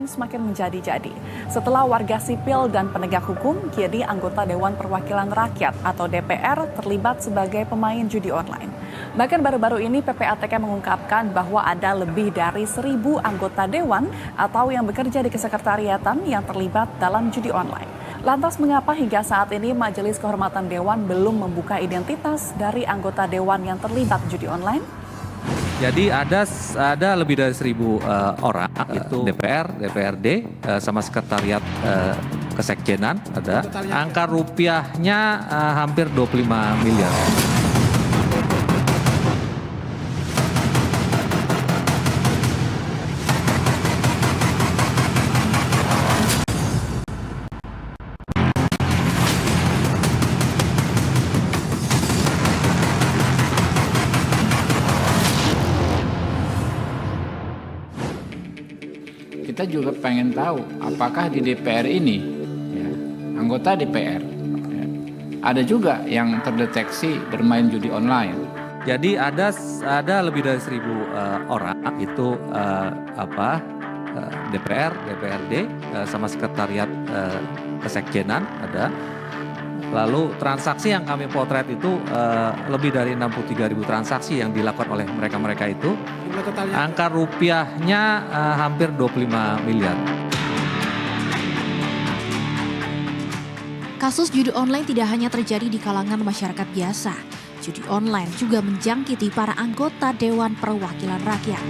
Semakin menjadi-jadi setelah warga sipil dan penegak hukum, kini anggota Dewan Perwakilan Rakyat atau DPR terlibat sebagai pemain judi online. Bahkan baru-baru ini PPATK mengungkapkan bahwa ada lebih dari 1.000 anggota Dewan atau yang bekerja di kesekretariatan yang terlibat dalam judi online. Lantas mengapa hingga saat ini Majelis Kehormatan Dewan belum membuka identitas dari anggota Dewan yang terlibat judi online? Jadi ada lebih dari 1.000 orang, itu DPR, DPRD, sama sekretariat kesekjenan ada. Angka rupiahnya hampir 25 miliar. Kita juga pengen tahu apakah di DPR ini, ya, anggota DPR, ya, ada juga yang terdeteksi bermain judi online. Jadi ada lebih dari 1.000 orang, itu DPR, DPRD, sama sekretariat kesekjenan ada. Lalu transaksi yang kami potret itu lebih dari 63.000 transaksi yang dilakukan oleh mereka-mereka itu. Angka rupiahnya hampir 25 miliar. Kasus judi online tidak hanya terjadi di kalangan masyarakat biasa. Judi online juga menjangkiti para anggota Dewan Perwakilan Rakyat.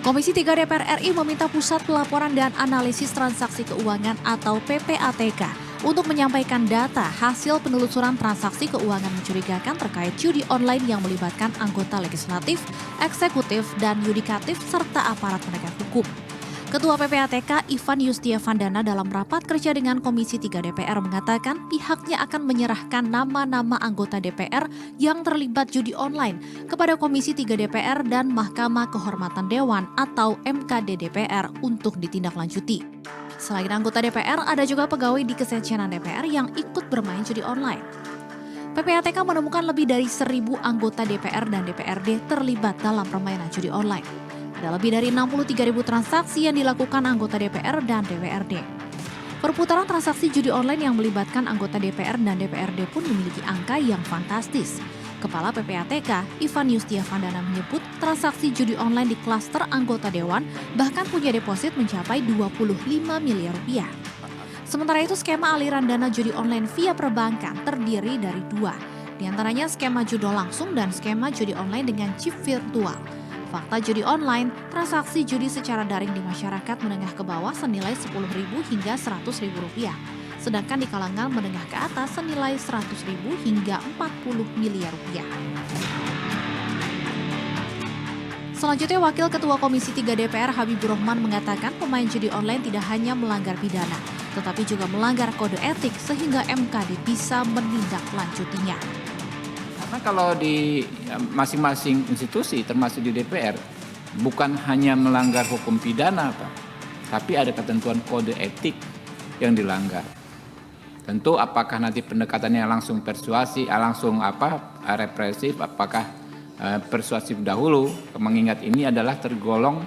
Komisi 3 DPR RI meminta Pusat Pelaporan dan Analisis Transaksi Keuangan atau PPATK untuk menyampaikan data hasil penelusuran transaksi keuangan mencurigakan terkait judi online yang melibatkan anggota legislatif, eksekutif, dan yudikatif serta aparat penegak hukum. Ketua PPATK Ivan Yustiavandana dalam rapat kerja dengan Komisi 3 DPR mengatakan pihaknya akan menyerahkan nama-nama anggota DPR yang terlibat judi online kepada Komisi 3 DPR dan Mahkamah Kehormatan Dewan atau MKD DPR untuk ditindaklanjuti. Selain anggota DPR, ada juga pegawai di kesekjenan DPR yang ikut bermain judi online. PPATK menemukan lebih dari 1.000 anggota DPR dan DPRD terlibat dalam permainan judi online. Ada lebih dari 63.000 transaksi yang dilakukan anggota DPR dan DPRD. Perputaran transaksi judi online yang melibatkan anggota DPR dan DPRD pun memiliki angka yang fantastis. Kepala PPATK, Ivan Yustiavandana menyebut transaksi judi online di klaster anggota Dewan bahkan punya deposit mencapai 25 miliar rupiah. Sementara itu skema aliran dana judi online via perbankan terdiri dari dua. Di antaranya skema judol langsung dan skema judi online dengan chip virtual. Fakta judi online, transaksi judi secara daring di masyarakat menengah ke bawah senilai Rp10.000 hingga Rp100.000. Sedangkan di kalangan menengah ke atas senilai Rp100.000 hingga Rp40 miliar. Selanjutnya, Wakil Ketua Komisi 3 DPR Habibur Rahman mengatakan pemain judi online tidak hanya melanggar pidana, tetapi juga melanggar kode etik sehingga MKD bisa menindaklanjutinya. Karena kalau di masing-masing institusi termasuk di DPR bukan hanya melanggar hukum pidana, Pak, tapi ada ketentuan kode etik yang dilanggar. Tentu apakah nanti pendekatannya langsung persuasi, langsung represif, apakah persuasif dahulu, mengingat ini adalah tergolong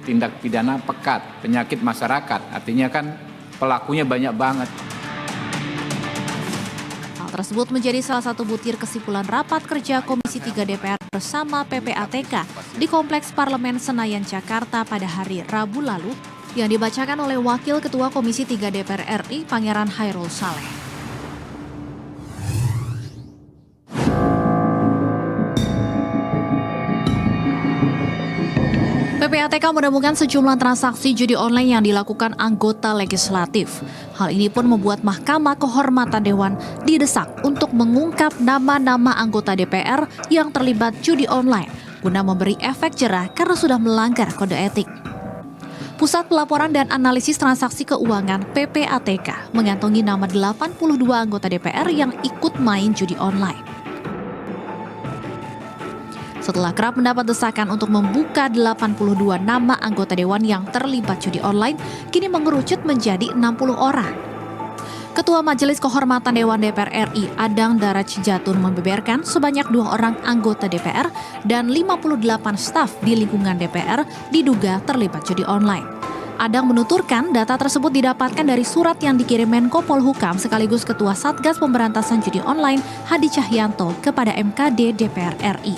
tindak pidana pekat, penyakit masyarakat, artinya kan pelakunya banyak banget. Tersebut menjadi salah satu butir kesimpulan rapat kerja Komisi 3 DPR bersama PPATK di Kompleks Parlemen Senayan, Jakarta pada hari Rabu lalu yang dibacakan oleh Wakil Ketua Komisi 3 DPR RI Pangeran Hairul Saleh. PPATK menemukan sejumlah transaksi judi online yang dilakukan anggota legislatif. Hal ini pun membuat Mahkamah Kehormatan Dewan didesak untuk mengungkap nama-nama anggota DPR yang terlibat judi online guna memberi efek jerah karena sudah melanggar kode etik. Pusat Pelaporan dan Analisis Transaksi Keuangan PPATK mengantongi nama 82 anggota DPR yang ikut main judi online. Setelah kerap mendapat desakan untuk membuka 82 nama anggota Dewan yang terlibat judi online, kini mengerucut menjadi 60 orang. Ketua Majelis Kehormatan Dewan DPR RI Adang Daraj Jatun membeberkan sebanyak 2 orang anggota DPR dan 58 staf di lingkungan DPR diduga terlibat judi online. Adang menuturkan data tersebut didapatkan dari surat yang dikirim Menko Polhukam sekaligus Ketua Satgas Pemberantasan Judi Online Hadi Cahyanto kepada MKD DPR RI.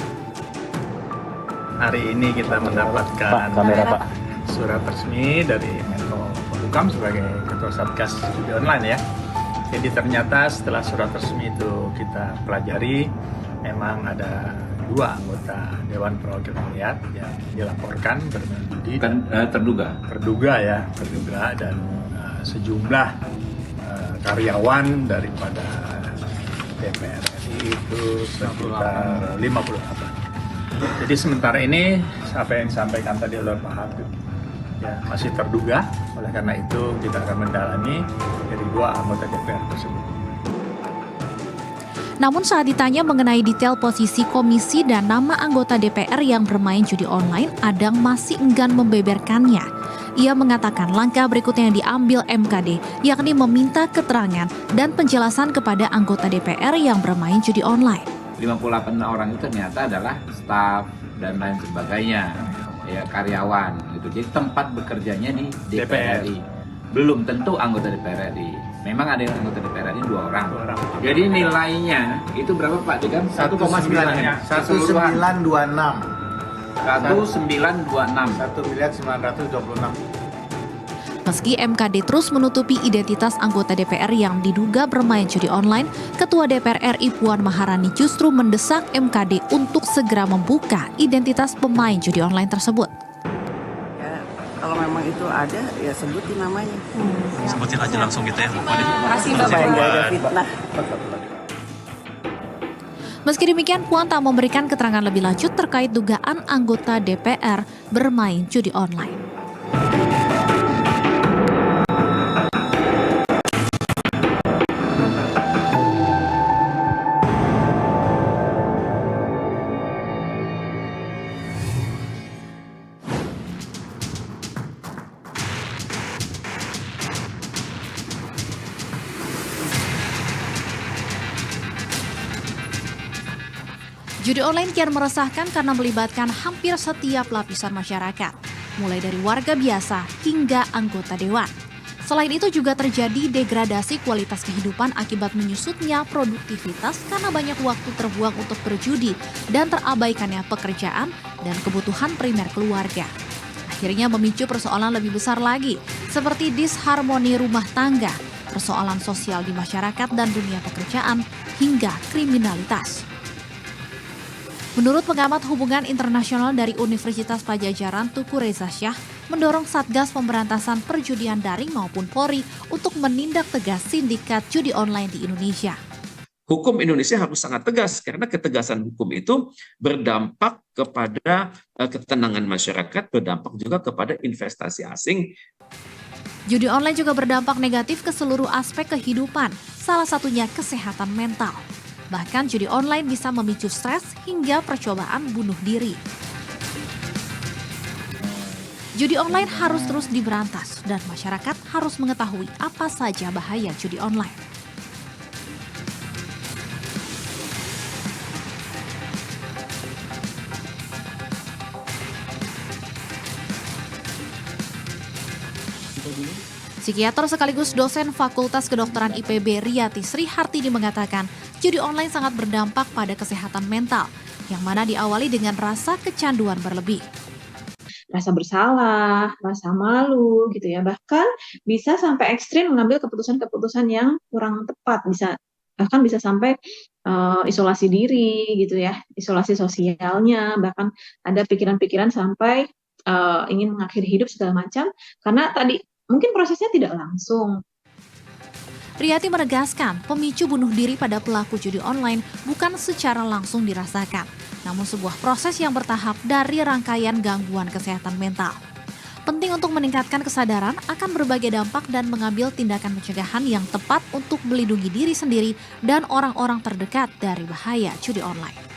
Hari ini kita mendapatkan surat resmi dari Menko Polhukam sebagai Ketua Satgas Judi Online ya. Jadi ternyata setelah surat resmi itu kita pelajari, memang ada 2 anggota Dewan Perwakilan Rakyat yang dilaporkan bermain judi. Terduga dan sejumlah karyawan daripada DPR RI itu sekitar 58. Jadi sementara ini apa yang disampaikan tadi oleh Pak Habib ya masih terduga, oleh karena itu kita akan mendalami dari 2 anggota DPR tersebut. Namun saat ditanya mengenai detail posisi komisi dan nama anggota DPR yang bermain judi online, Adang masih enggan membeberkannya. Ia mengatakan langkah berikutnya yang diambil MKD, yakni meminta keterangan dan penjelasan kepada anggota DPR yang bermain judi online. 58 orang itu ternyata adalah staf dan lain sebagainya, ya karyawan gitu. Jadi tempat bekerjanya di DPR RI. Belum tentu anggota DPR RI. Memang ada yang anggota DPR RI 2 orang. Jadi nilainya itu berapa Pak Degam? 1,9 ya. 1926. 1926. 1.926. Meski MKD terus menutupi identitas anggota DPR yang diduga bermain judi online, Ketua DPR RI Puan Maharani justru mendesak MKD untuk segera membuka identitas pemain judi online tersebut. Ya, kalau memang itu ada, ya sebutin namanya. Sebutin aja langsung gitu ya. Makasih Supaya nggak ada Bapak. fitnah. Meski demikian, Puan tak memberikan keterangan lebih lanjut terkait dugaan anggota DPR bermain judi online. Judi online kian meresahkan karena melibatkan hampir setiap lapisan masyarakat, mulai dari warga biasa hingga anggota dewan. Selain itu juga terjadi degradasi kualitas kehidupan akibat menyusutnya produktivitas karena banyak waktu terbuang untuk berjudi dan terabaikannya pekerjaan dan kebutuhan primer keluarga. Akhirnya memicu persoalan lebih besar lagi, seperti disharmoni rumah tangga, persoalan sosial di masyarakat dan dunia pekerjaan, hingga kriminalitas. Menurut pengamat hubungan internasional dari Universitas Padjadjaran Tuku Reza Shah, mendorong Satgas Pemberantasan Perjudian Daring maupun Polri untuk menindak tegas sindikat judi online di Indonesia. Hukum Indonesia harus sangat tegas karena ketegasan hukum itu berdampak kepada ketenangan masyarakat, berdampak juga kepada investasi asing. Judi online juga berdampak negatif ke seluruh aspek kehidupan, salah satunya kesehatan mental. Bahkan judi online bisa memicu stres hingga percobaan bunuh diri. Judi online harus terus diberantas dan masyarakat harus mengetahui apa saja bahaya judi online. Psikiater sekaligus dosen Fakultas Kedokteran IPB Riyati Sri Hartini mengatakan, judi online sangat berdampak pada kesehatan mental, yang mana diawali dengan rasa kecanduan berlebih. Rasa bersalah, rasa malu gitu ya, bahkan bisa sampai ekstrim mengambil keputusan-keputusan yang kurang tepat, bahkan bisa sampai isolasi diri gitu ya, isolasi sosialnya, bahkan ada pikiran-pikiran sampai ingin mengakhiri hidup segala macam, karena tadi mungkin prosesnya tidak langsung. Riyati menegaskan, pemicu bunuh diri pada pelaku judi online bukan secara langsung dirasakan, namun sebuah proses yang bertahap dari rangkaian gangguan kesehatan mental. Penting untuk meningkatkan kesadaran akan berbagai dampak dan mengambil tindakan pencegahan yang tepat untuk melindungi diri sendiri dan orang-orang terdekat dari bahaya judi online.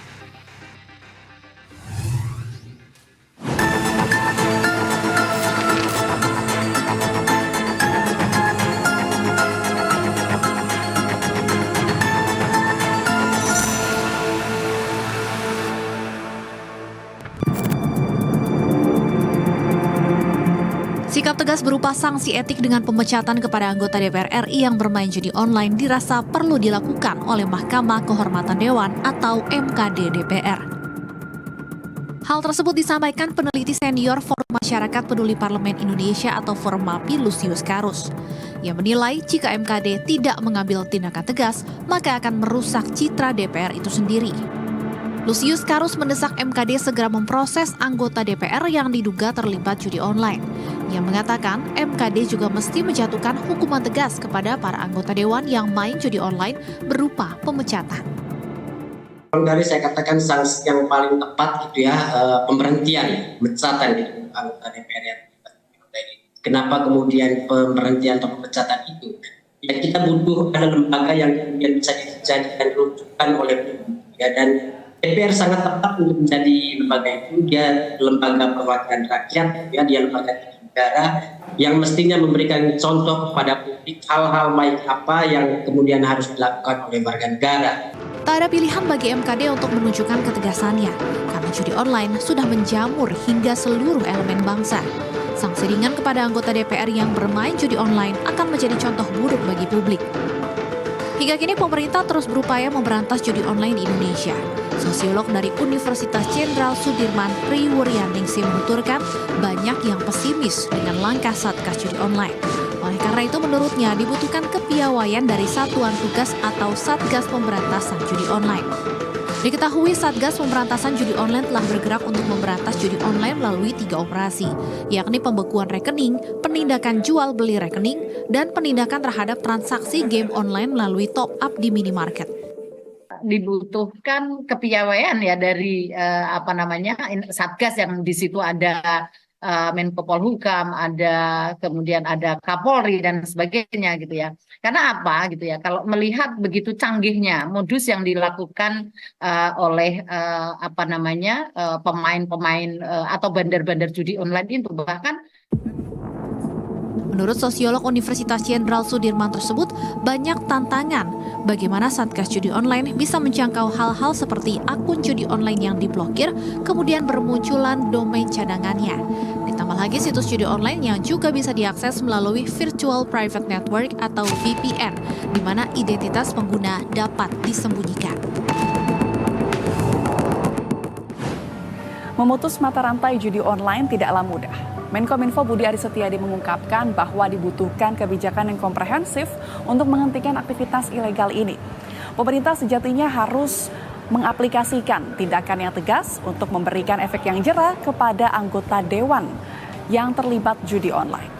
Sikap tegas berupa sanksi etik dengan pemecatan kepada anggota DPR RI yang bermain judi online dirasa perlu dilakukan oleh Mahkamah Kehormatan Dewan atau MKD DPR. Hal tersebut disampaikan peneliti senior Forum Masyarakat Peduli Parlemen Indonesia atau Formapi Lusius Karus. Ia menilai jika MKD tidak mengambil tindakan tegas, maka akan merusak citra DPR itu sendiri. Lusius Karus mendesak MKD segera memproses anggota DPR yang diduga terlibat judi online. Ia mengatakan MKD juga mesti menjatuhkan hukuman tegas kepada para anggota dewan yang main judi online berupa pemecatan. Dari saya katakan sanksi yang paling tepat gitu ya, pemberhentian, pemecatan gitu, anggota DPR yang kenapa kemudian pemberhentian atau pemecatan itu? Ya kita butuh ada lembaga yang kemudian bisa dijadikan rujukan oleh publik ya, dan DPR sangat tepat untuk menjadi lembaga itu. Dia lembaga perwakilan rakyat ya, dia lembaga negara yang mestinya memberikan contoh kepada publik hal-hal baik apa yang kemudian harus dilakukan oleh warga negara. Tak ada pilihan bagi MKD untuk menunjukkan ketegasannya, karena judi online sudah menjamur hingga seluruh elemen bangsa. Sanksi ringan kepada anggota DPR yang bermain judi online akan menjadi contoh buruk bagi publik. Hingga kini pemerintah terus berupaya memberantas judi online di Indonesia. Sosiolog dari Universitas Jenderal Sudirman Priwuryaningsih menuturkan banyak yang pesimis dengan langkah Satgas judi online. Oleh karena itu menurutnya dibutuhkan kepiawaian dari Satuan Tugas atau Satgas Pemberantasan Judi Online. Diketahui Satgas Pemberantasan Judi Online telah bergerak untuk memberantas judi online melalui 3 operasi, yakni pembekuan rekening, penindakan jual beli rekening, dan penindakan terhadap transaksi game online melalui top up di minimarket. Dibutuhkan kepiawaian ya dari Satgas yang di situ ada Menko Polhukam, kemudian ada Kapolri dan sebagainya gitu ya. Karena apa gitu ya? Kalau melihat begitu canggihnya modus yang dilakukan oleh pemain-pemain atau bandar-bandar judi online itu, bahkan menurut sosiolog Universitas Jenderal Sudirman tersebut, banyak tantangan bagaimana Satgas Judi Online bisa menjangkau hal-hal seperti akun judi online yang diblokir, kemudian bermunculan domain cadangannya. Ditambah lagi situs judi online yang juga bisa diakses melalui Virtual Private Network atau VPN, di mana identitas pengguna dapat disembunyikan. Memutus mata rantai judi online tidaklah mudah. Menkominfo Budi Aris Setiadi mengungkapkan bahwa dibutuhkan kebijakan yang komprehensif untuk menghentikan aktivitas ilegal ini. Pemerintah sejatinya harus mengaplikasikan tindakan yang tegas untuk memberikan efek yang jera kepada anggota dewan yang terlibat judi online.